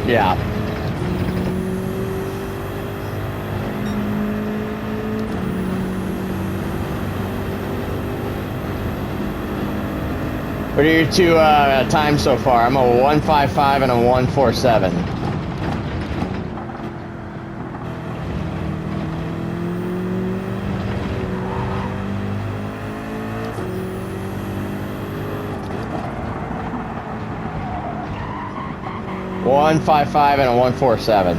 Yeah. What are your two times so far? I'm a 155 and a 147. One 155 and a 147.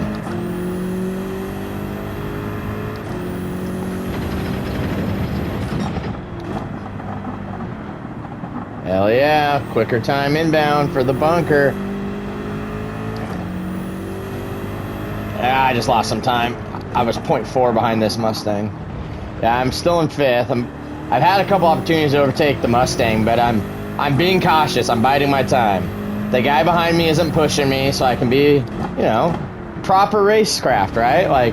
Hell yeah, quicker time inbound for the bunker. Yeah, I just lost some time. I was 0.4 behind this Mustang. Yeah, I'm still in 5th. I've had a couple opportunities to overtake the Mustang, but I'm being cautious. I'm biding my time. The guy behind me isn't pushing me, so I can be, you know, proper racecraft, right? Like,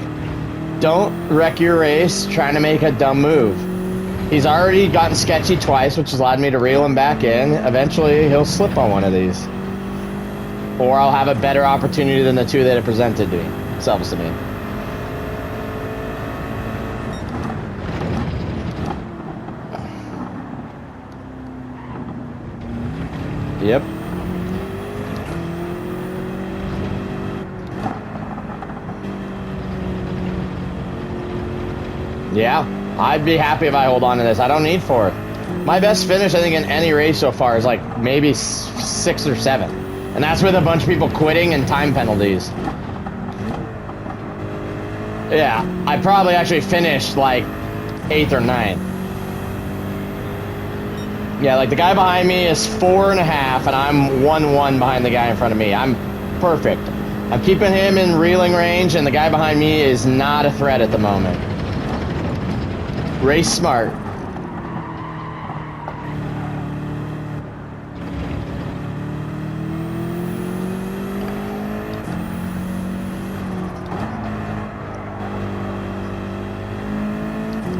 don't wreck your race trying to make a dumb move. He's already gotten sketchy twice, which has allowed me to reel him back in. Eventually, he'll slip on one of these. Or I'll have a better opportunity than the two that it presented themselves to me. Yep. Yeah, I'd be happy if I hold on to this. I don't need 4th. My best finish, I think, in any race so far is like maybe 6 or 7. And that's with a bunch of people quitting and time penalties. Yeah, I probably actually finished like 8th or 9th. Yeah, like the guy behind me is 4.5, and I'm 1-1 behind the guy in front of me. I'm perfect. I'm keeping him in reeling range, and the guy behind me is not a threat at the moment. Race smart.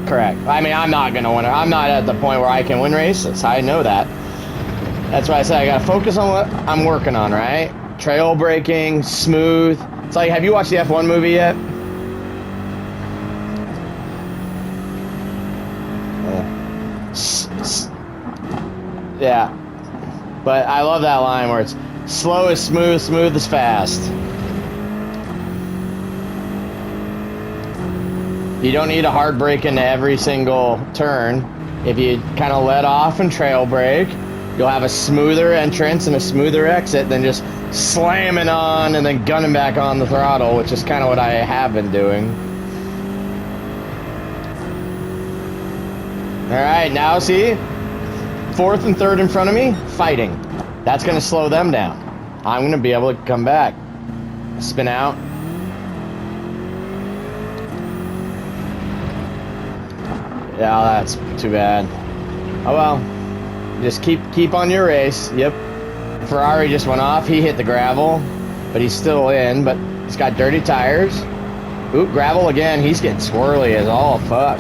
Correct. I mean, I'm not going to win. I'm not at the point where I can win races. I know that. That's why I said I got to focus on what I'm working on, right? Trail braking, smooth. It's like, have you watched the F1 movie yet? Yeah. But I love that line where it's slow is smooth, smooth is fast. You don't need a hard brake into every single turn. If you kind of let off and trail brake, you'll have a smoother entrance and a smoother exit than just slamming on and then gunning back on the throttle, which is kind of what I have been doing. All right, now see? 4th and 3rd in front of me, fighting. That's going to slow them down. I'm going to be able to come back. Spin out. Yeah, that's too bad. Oh well. Just keep on your race. Yep. Ferrari just went off. He hit the gravel, but he's still in, but he's got dirty tires. Oop, gravel again. He's getting squirrely as all fuck.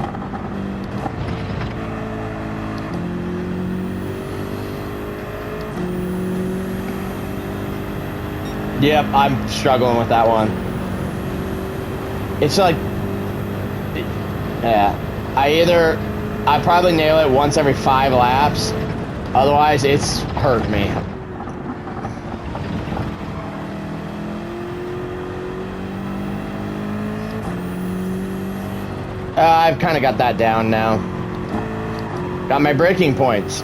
Yep, I'm struggling with that one. It's like, yeah, I probably nail it once every 5 laps. Otherwise, it's hurt me. I've kind of got that down now. Got my braking points.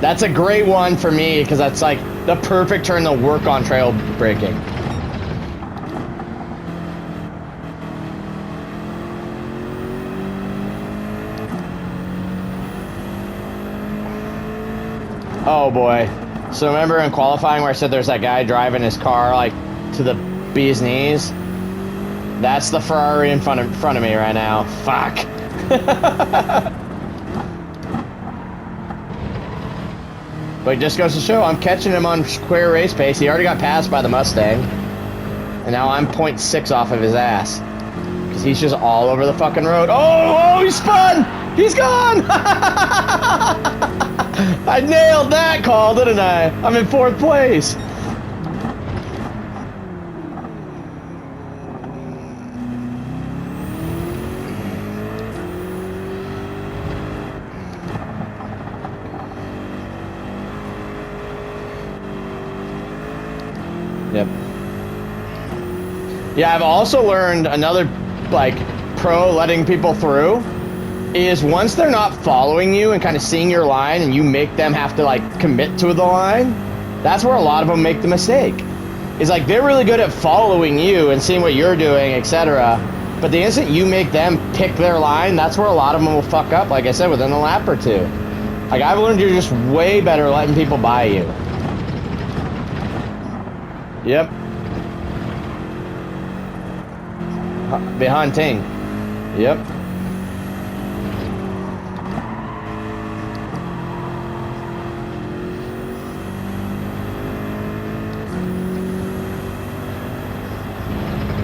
That's a great one for me because that's like the perfect turn to work on trail braking. Oh boy. So remember in qualifying where I said there's that guy driving his car like to the bee's knees? That's the Ferrari in front of me right now. Fuck. But it just goes to show I'm catching him on square race pace. He already got passed by the Mustang. And now I'm 0.6 off of his ass. Because he's just all over the fucking road. Oh, he spun! He's gone! I nailed that call, didn't I? I'm in 4th place. Yep. Yeah, I've also learned another, like, pro letting people through is once they're not following you and kind of seeing your line and you make them have to, like, commit to the line, that's where a lot of them make the mistake. It's like they're really good at following you and seeing what you're doing, etc. But the instant you make them pick their line, that's where a lot of them will fuck up, like I said, within a lap or two. Like, I've learned you're just way better letting people by you. Yep. Be hunting. Yep.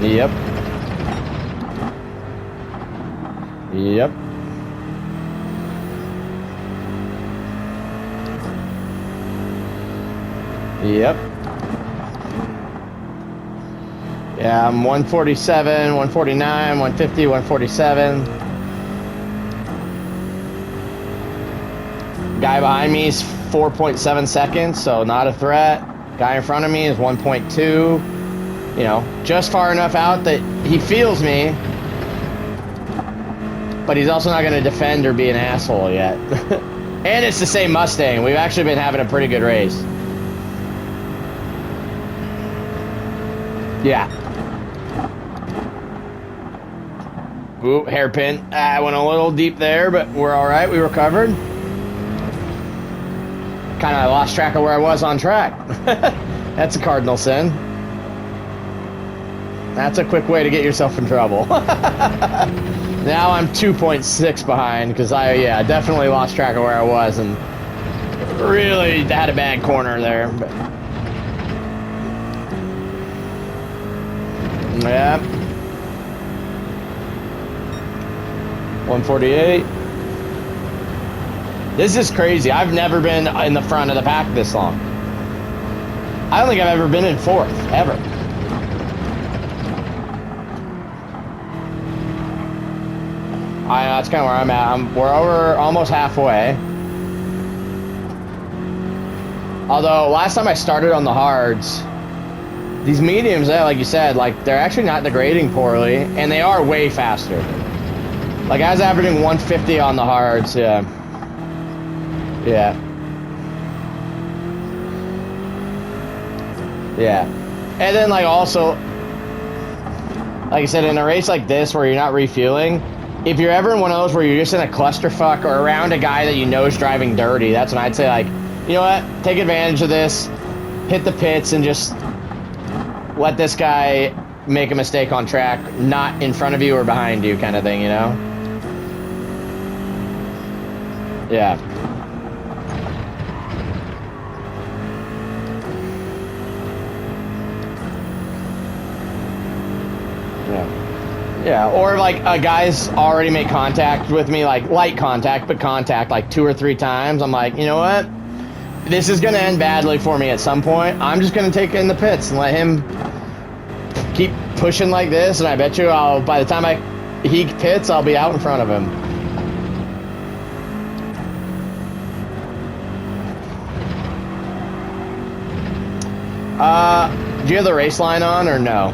Yep. Yep. Yep. Yeah, I'm 147, 149, 150, 147. Guy behind me is 4.7 seconds, so not a threat. Guy in front of me is 1.2. You know, just far enough out that he feels me, but he's also not going to defend or be an asshole yet. And it's the same Mustang. We've actually been having a pretty good race. Yeah. Ooh, hairpin. I went a little deep there, but we're all right. We recovered. Kind of lost track of where I was on track. That's a cardinal sin. That's a quick way to get yourself in trouble. Now I'm 2.6 behind because I definitely lost track of where I was and really had a bad corner there. But yeah. 148. This is crazy. I've never been in the front of the pack this long. I don't think I've ever been in fourth, ever. That's kind of where I'm at. We're over almost halfway. Although, last time I started on the hards, these mediums, like you said, like, they're actually not degrading poorly, and they are way faster. Like, I was averaging 150 on the hards, yeah. Yeah. Yeah. And then, like, also, like I said, in a race like this where you're not refueling, if you're ever in one of those where you're just in a clusterfuck or around a guy that you know is driving dirty, that's when I'd say, like, you know what, take advantage of this, hit the pits, and just let this guy make a mistake on track, not in front of you or behind you kind of thing, you know? Yeah. Yeah, or like a guy's already made contact with me, like light contact, but contact like 2 or 3 times. I'm like, you know what? This is going to end badly for me at some point. I'm just going to take it in the pits and let him keep pushing like this, and I bet you by the time he pits, I'll be out in front of him. Do you have the race line on or no?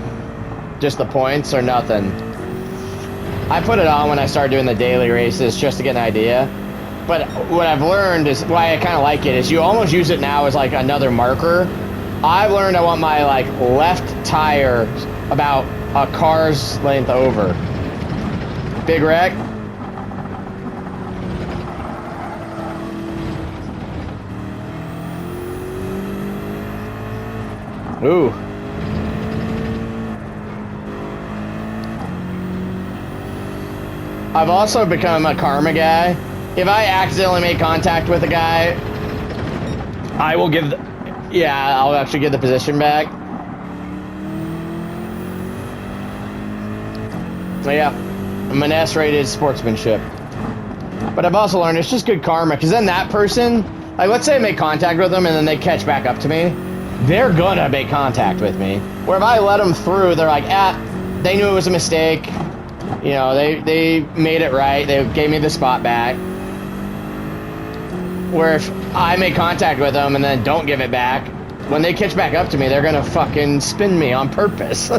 Just the points or nothing? I put it on when I started doing the daily races just to get an idea. But what I've learned is why I kind of like it is you almost use it now as like another marker. I've learned I want my like left tire about a car's length over. Big wreck. Ooh. I've also become a karma guy. If I accidentally make contact with a guy, I will give I'll actually give the position back. So yeah, I'm an S-rated sportsmanship. But I've also learned it's just good karma, because then that person, like let's say I make contact with them and then they catch back up to me, they're gonna make contact with me. Where if I let them through, they're like, they knew it was a mistake. You know, they made it right. They gave me the spot back. Where if I make contact with them and then don't give it back, when they catch back up to me, they're gonna fucking spin me on purpose.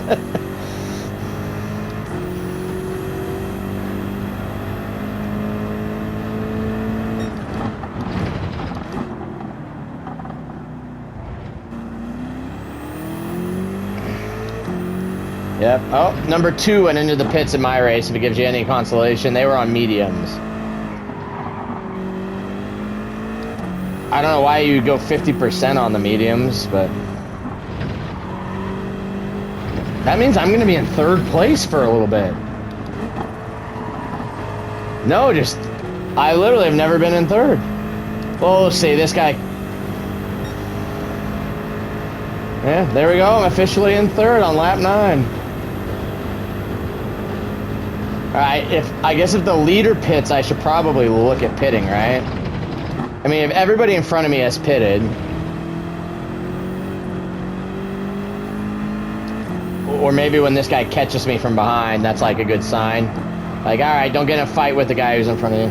Yep. Oh, number 2 went into the pits in my race, if it gives you any consolation. They were on mediums. I don't know why you go 50% on the mediums, but... that means I'm going to be in 3rd place for a little bit. No, just... I literally have never been in 3rd. Well, let's see, this guy... yeah, there we go. I'm officially in 3rd on lap 9. Alright, I guess if the leader pits, I should probably look at pitting, right? I mean, if everybody in front of me has pitted... or maybe when this guy catches me from behind, that's like a good sign. Like, alright, don't get in a fight with the guy who's in front of you.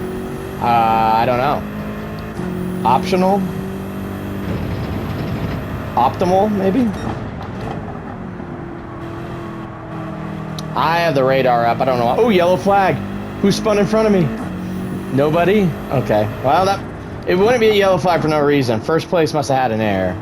I don't know. Optional? Optimal, maybe? I have the radar up. I don't know. Oh, yellow flag. Who spun in front of me? Nobody? Okay. Well, it wouldn't be a yellow flag for no reason. First place must have had an error.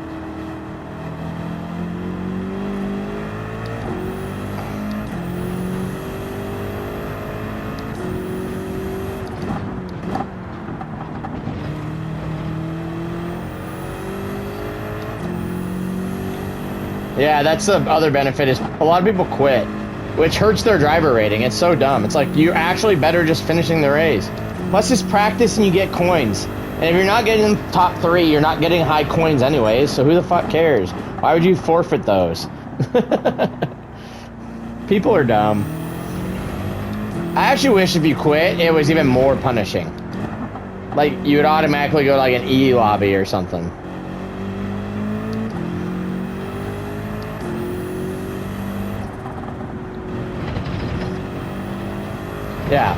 Yeah, that's the other benefit is a lot of people quit, which hurts their driver rating. It's so dumb. It's like, you're actually better just finishing the race. Plus, just practice and you get coins. And if you're not getting top 3, you're not getting high coins anyways, so who the fuck cares? Why would you forfeit those? People are dumb. I actually wish if you quit, it was even more punishing. Like, you would automatically go to like an E lobby or something. Yeah.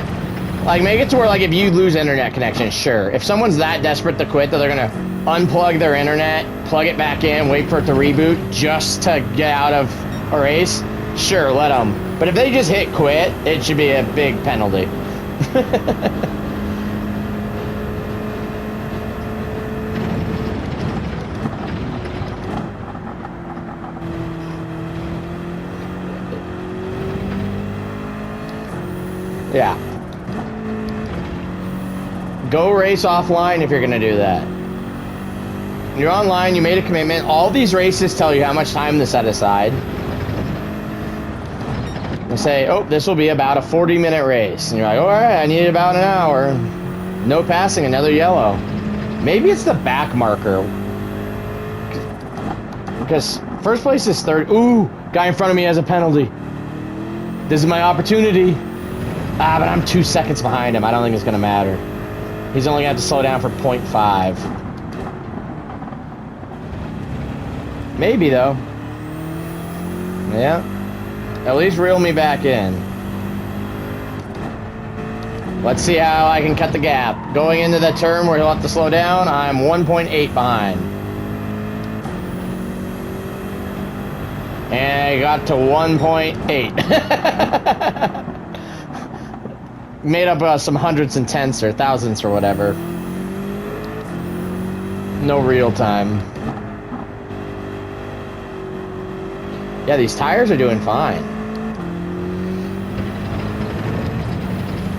Like, make it to where, like, if you lose internet connection, sure. If someone's that desperate to quit that they're gonna unplug their internet, plug it back in, wait for it to reboot just to get out of a race, sure, let them. But if they just hit quit, it should be a big penalty. Yeah. Go race offline if you're going to do that. You're online, you made a commitment. All these races tell you how much time to set aside. They say, oh, this will be about a 40-minute race. And you're like, all right, I need about an hour. No passing, another yellow. Maybe it's the back marker. Because first place is 3rd. Ooh, guy in front of me has a penalty. This is my opportunity. Ah, but I'm 2 seconds behind him. I don't think it's going to matter. He's only going to have to slow down for 0.5. Maybe, though. Yeah. At least reel me back in. Let's see how I can cut the gap. Going into the turn where he'll have to slow down, I'm 1.8 behind. And I got to 1.8. Made up some hundreds and tenths or thousandths or whatever. No real time. Yeah, these tires are doing fine.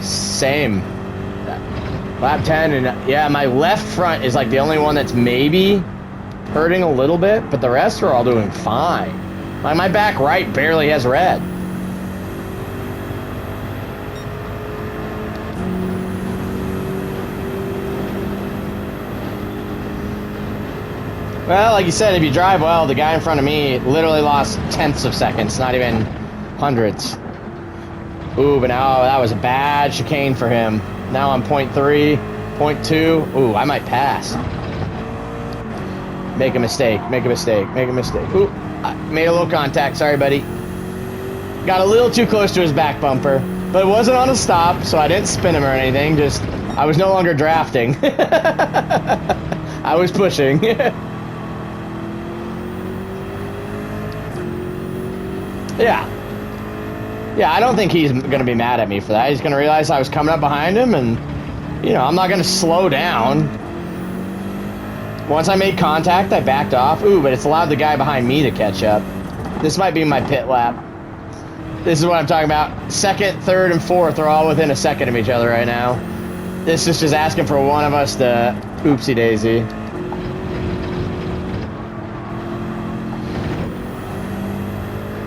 Same. Lap 10, and yeah, my left front is like the only one that's maybe hurting a little bit, but the rest are all doing fine. Like my back right barely has red. Well, like you said, if you drive well, the guy in front of me literally lost tenths of seconds, not even hundredths. Ooh, but now that was a bad chicane for him. Now I'm 0.3, 0.2. Ooh, I might pass. Make a mistake, make a mistake, make a mistake. Ooh, I made a little contact. Sorry, buddy. Got a little too close to his back bumper, but it wasn't on a stop, so I didn't spin him or anything. Just, I was no longer drafting. I was pushing. Yeah. Yeah, I don't think he's going to be mad at me for that. He's going to realize I was coming up behind him, and, you know, I'm not going to slow down. Once I made contact, I backed off. Ooh, but it's allowed the guy behind me to catch up. This might be my pit lap. This is what I'm talking about. Second, third, and fourth are all within a second of each other right now. This is just asking for one of us to oopsie daisy.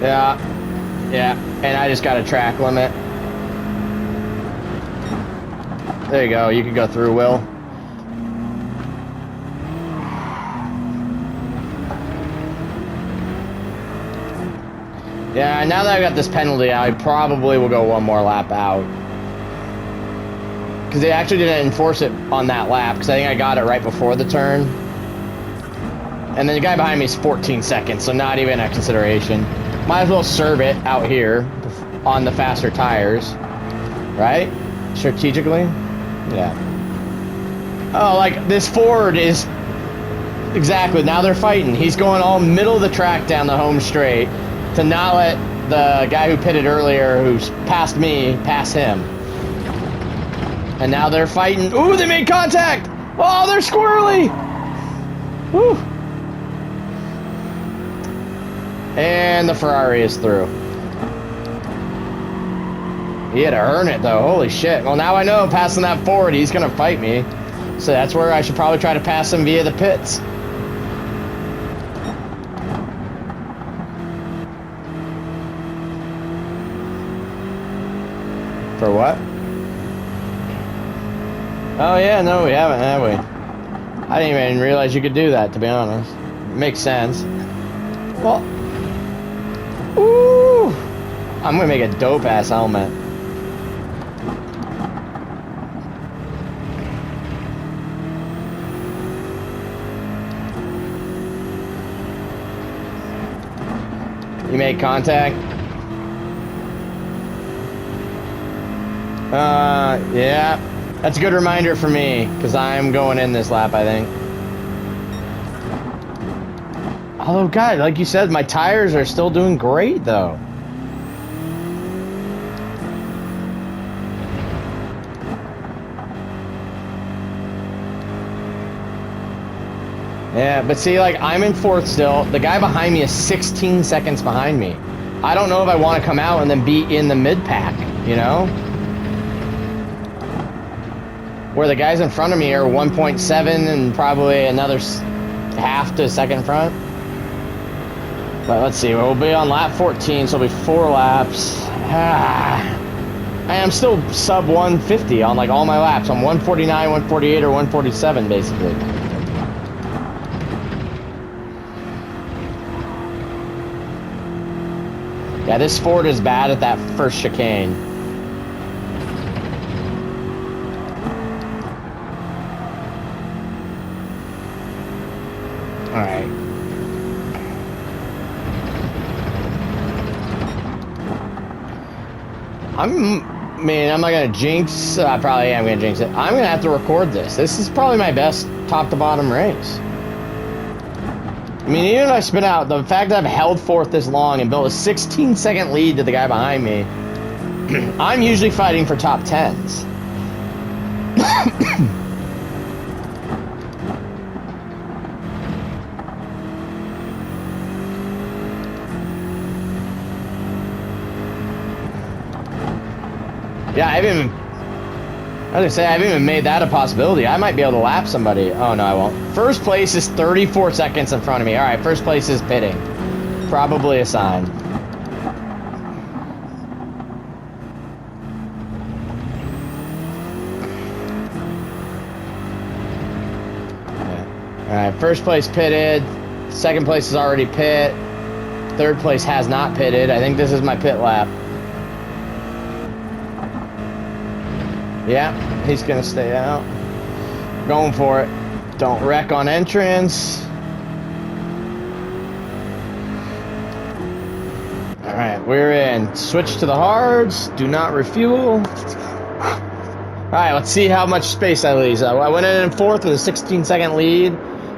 Yeah. Yeah. And I just got a track limit. There you go. You can go through, Will. Yeah, now that I got this penalty, I probably will go one more lap out. Because they actually didn't enforce it on that lap, because I think I got it right before the turn. And then the guy behind me is 14 seconds, so not even a consideration. Might as well serve it out here on the faster tires. Right? Strategically? Yeah. Oh, like, this Ford is... Exactly, now they're fighting. He's going all middle of the track down the home straight to not let the guy who pitted earlier, who's passed me, pass him. And now they're fighting. Ooh, they made contact! Oh, they're squirrely! Woo! And the Ferrari is through. He had to earn it, though. Holy shit. Well, now I know passing that Ford, he's going to fight me. So that's where I should probably try to pass him via the pits. For what? Oh yeah, no, we haven't, have we? I didn't even realize you could do that, to be honest. It makes sense. Well, ooh, I'm gonna make a dope ass helmet. You made contact? Yeah. That's a good reminder for me, because I'm going in this lap, I think. Although, God, like you said, my tires are still doing great, though. Yeah, but see, like, I'm in fourth still. The guy behind me is 16 seconds behind me. I don't know if I want to come out and then be in the mid-pack, you know? Where the guys in front of me are 1.7 and probably another half to a second front. But let's see, we'll be on lap 14, so it'll be 4 laps. I am still sub 150 on like all my laps. I'm 149, 148, or 147 basically. Yeah, this Ford is bad at that first chicane. Alright. I'm not gonna jinx. I probably am gonna jinx it. I'm gonna have to record this. This is probably my best top to bottom race. I mean, even if I spin out, the fact that I've held fourth this long and built a 16-second lead to the guy behind me, I'm usually fighting for top 10s. Yeah, I was gonna say, I haven't even made that a possibility. I might be able to lap somebody. Oh, no, I won't. First place is 34 seconds in front of me. All right, first place is pitting. Probably a sign. Yeah. All right, first place pitted. Second place is already pit. Third place has not pitted. I think this is my pit lap. Yeah, he's gonna stay out. Going for it. Don't wreck on entrance. Alright, we're in. Switch to the hards. Do not refuel. Alright, let's see how much space I lose. I went in fourth with a 16-second lead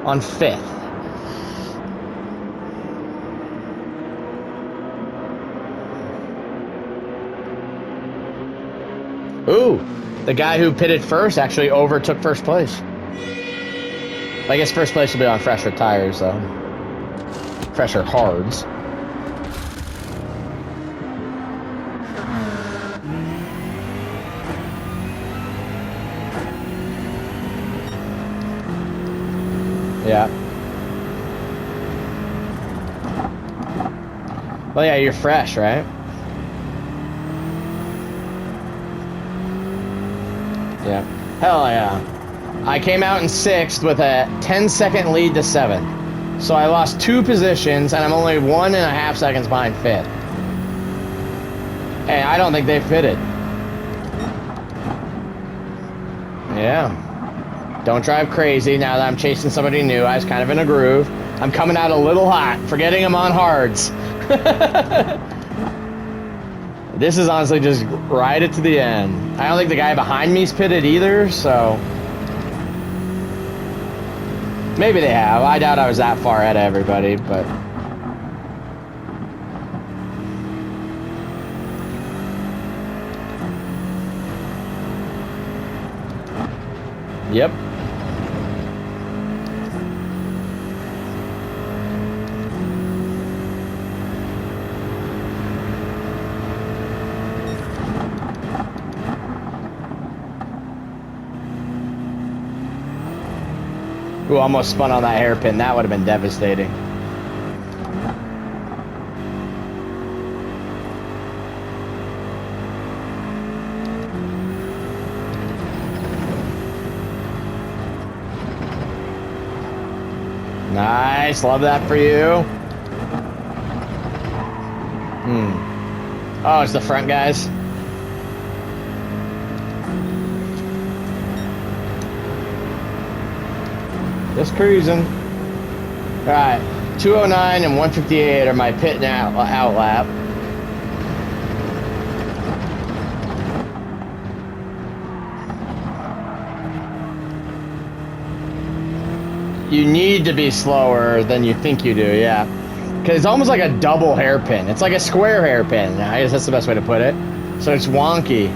on fifth. Ooh, the guy who pitted first actually overtook first place. I guess first place will be on fresher tires, though. Fresher hards. Yeah. Well, yeah, you're fresh, right? Yeah. Hell yeah. I came out in 6th with a 10-second lead to 7th. So I lost 2 positions, and I'm only 1.5 seconds behind 5th. And I don't think they've pitted. Yeah. Don't drive crazy now that I'm chasing somebody new. I was kind of in a groove. I'm coming out a little hot, forgetting I'm on hards. This is honestly just ride it to the end. I don't think the guy behind me's pitted either, so... Maybe they have. I doubt I was that far ahead of everybody, but... Yep. Ooh, almost spun on that hairpin. That would have been devastating. Nice. Love that for you. Oh, it's the front guys. Just cruising. Alright, 209 and 158 are my pit and out lap. You need to be slower than you think you do, yeah. Because it's almost like a double hairpin. It's like a square hairpin. I guess that's the best way to put it. So it's wonky.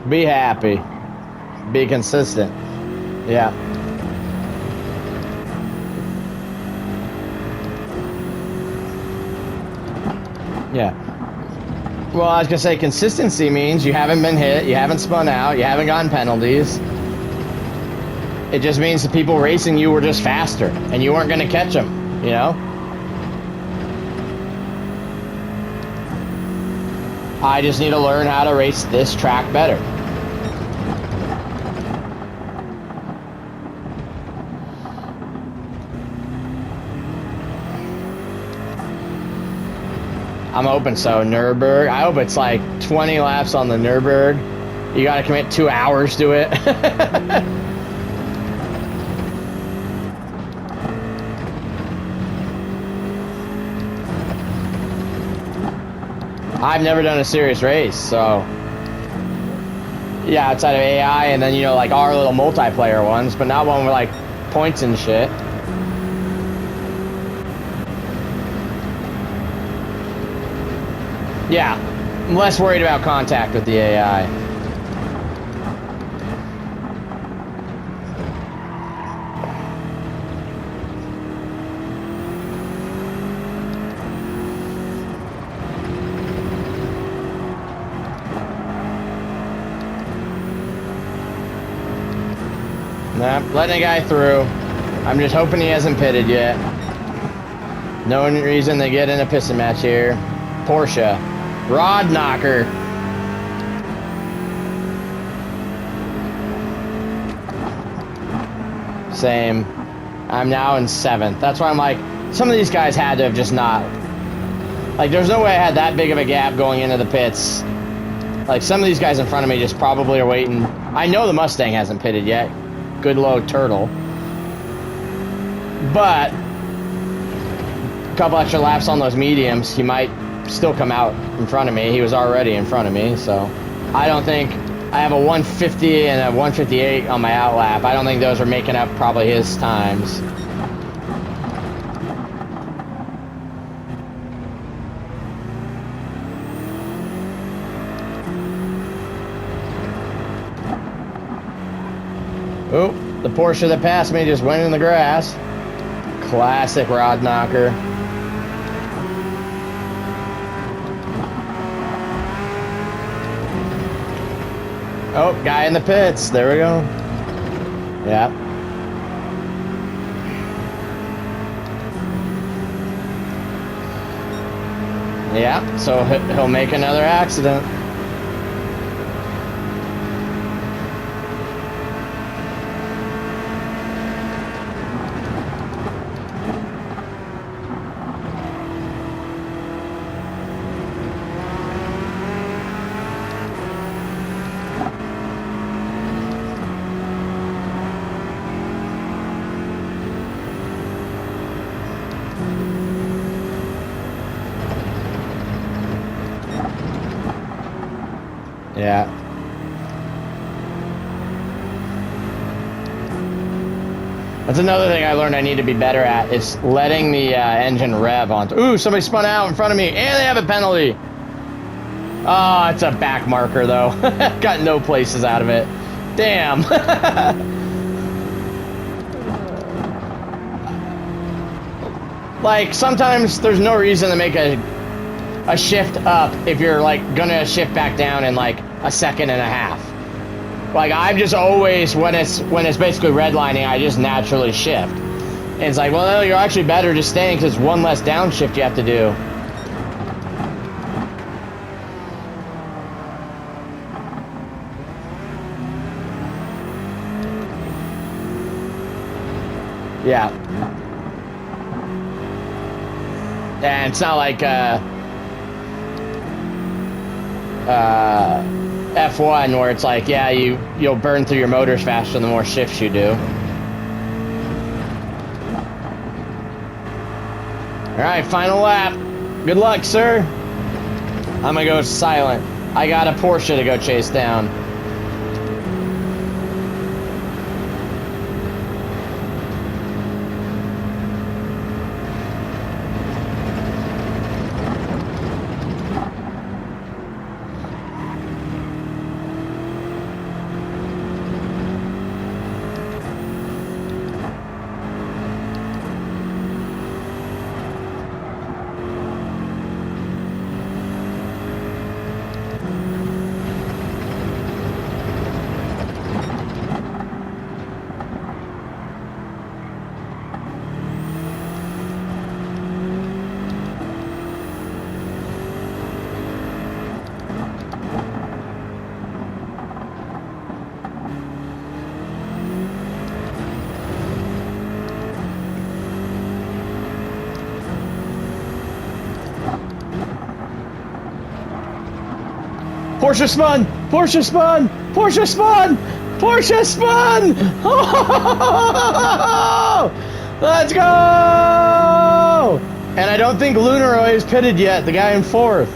Be happy. Be consistent. Yeah. Yeah. Well, I was going to say consistency means you haven't been hit, you haven't spun out, you haven't gotten penalties. It just means the people racing you were just faster and you weren't going to catch them, you know? I just need to learn how to race this track better. I'm hoping so. Nürburgring. I hope it's like 20 laps on the Nürburgring. You got to commit 2 hours to it. I've never done a serious race, so yeah, outside of AI and then, you know, like our little multiplayer ones, but not one with like points and shit. Yeah, I'm less worried about contact with the AI. Nah, letting a guy through. I'm just hoping he hasn't pitted yet. No reason to get in a piston match here. Porsche. Rod knocker. Same. I'm now in 7th. That's why I'm like, some of these guys had to have just not. Like, there's no way I had that big of a gap going into the pits. Like, some of these guys in front of me just probably are waiting. I know the Mustang hasn't pitted yet. Good low turtle. But a couple extra laps on those mediums, he might still come out in front of me. He was already in front of me, so I don't think I have a 150 and a 158 on my outlap. I don't think those are making up probably his times. Oh, the Porsche that passed me just went in the grass. Classic rod knocker. Oh, guy in the pits. There we go. Yeah. Yeah, so he'll make another accident. Yeah. That's another thing I learned I need to be better at is letting the engine rev on. Ooh, somebody spun out in front of me, and they have a penalty. Oh, it's a back marker, though. Got no places out of it. Damn. Like, sometimes there's no reason to make a shift up if you're, like, gonna shift back down in, like, a second and a half. Like, I've just always, when it's basically redlining, I just naturally shift. And it's like, well, no, you're actually better just staying because it's one less downshift you have to do. Yeah. And it's not like, F1 where it's like, yeah, you'll burn through your motors faster the more shifts you do. Alright, final lap. Good luck, sir. I'm gonna go silent. I got a Porsche to go chase down. Porsche spun! Porsche spun! Porsche spun! Porsche spun! Oh! Let's go! And I don't think Lunaroy is pitted yet, the guy in fourth.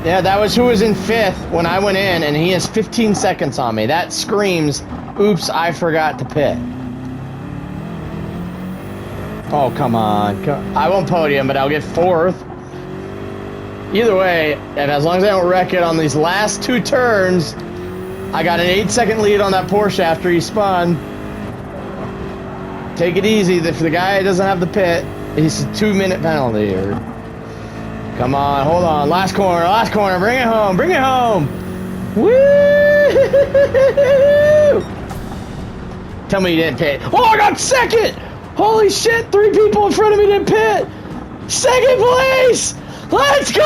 Yeah, that was who was in fifth when I went in, and he has 15 seconds on me. That screams, oops, I forgot to pit. Oh, come on. I won't podium, but I'll get fourth. Either way, and as long as I don't wreck it on these last two turns, I got an 8-second lead on that Porsche after he spun. Take it easy. If the guy doesn't have the pit, it's a 2-minute penalty. Or come on, hold on. Last corner, bring it home, bring it home. Woo! Tell me you didn't pit. Oh, I got second! Holy shit, 3 people in front of me didn't pit. Second place! Let's go!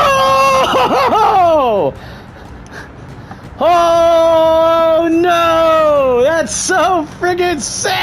Oh no! That's so friggin' sad!